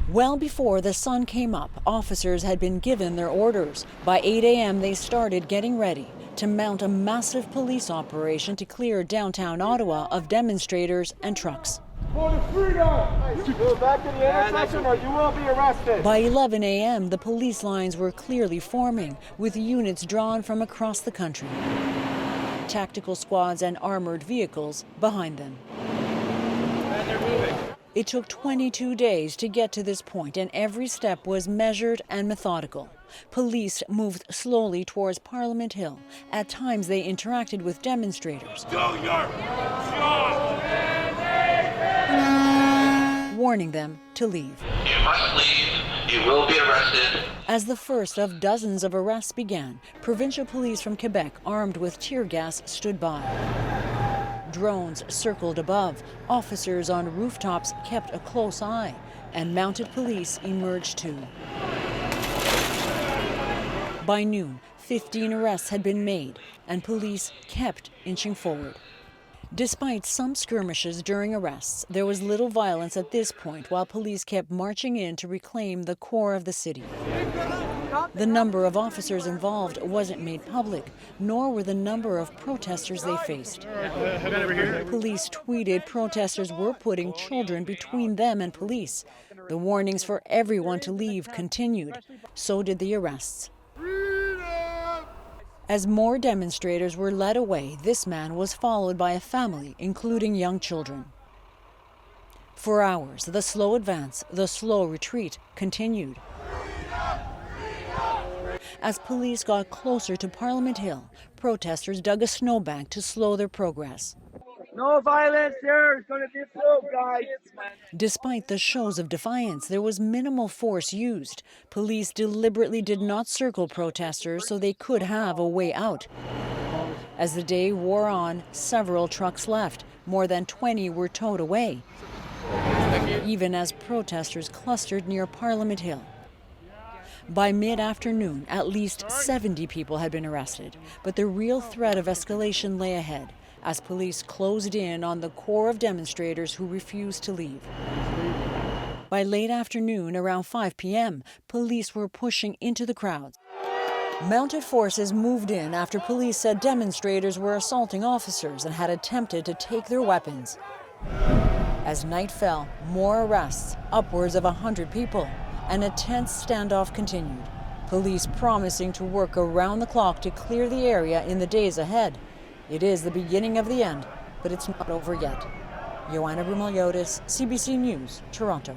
Well before the sun came up, officers had been given their orders. By 8 a.m. they started getting ready to mount a massive police operation to clear downtown Ottawa of demonstrators and trucks. For the freedom! Go back to the intersection or you will be arrested. By 11 a.m. the police lines were clearly forming, with units drawn from across the country. Tactical squads and armored vehicles behind them. And they're moving. It took 22 days to get to this point, and every step was measured and methodical. Police moved slowly towards Parliament Hill. At times, they interacted with demonstrators, Do your job! warning them to leave. You must leave. You will be arrested. As the first of dozens of arrests began, provincial police from Quebec, armed with tear gas, stood by. Drones circled above, officers on rooftops kept a close eye, and mounted police emerged too. By noon, 15 arrests had been made, and police kept inching forward. Despite some skirmishes during arrests, there was little violence at this point while police kept marching in to reclaim the core of the city. The number of officers involved wasn't made public, nor were the number of protesters they faced. Police tweeted protesters were putting children between them and police. The warnings for everyone to leave continued. So did the arrests. As more demonstrators were led away, this man was followed by a family, including young children. For hours, the slow advance, the slow retreat continued. As police got closer to Parliament Hill, protesters dug a snowbank to slow their progress. No violence here. It's going to be slow, guys. Despite the shows of defiance, there was minimal force used. Police deliberately did not circle protesters so they could have a way out. As the day wore on, several trucks left. More than 20 were towed away, even as protesters clustered near Parliament Hill. By mid-afternoon, at least 70 people had been arrested, but the real threat of escalation lay ahead as police closed in on the core of demonstrators who refused to leave. By late afternoon, around 5 p.m., police were pushing into the crowds. Mounted forces moved in after police said demonstrators were assaulting officers and had attempted to take their weapons. As night fell, more arrests, upwards of 100 people, and a tense standoff continued. Police promising to work around the clock to clear the area in the days ahead. It is the beginning of the end, but it's not over yet. Joanna Brumaliotis, CBC News, Toronto.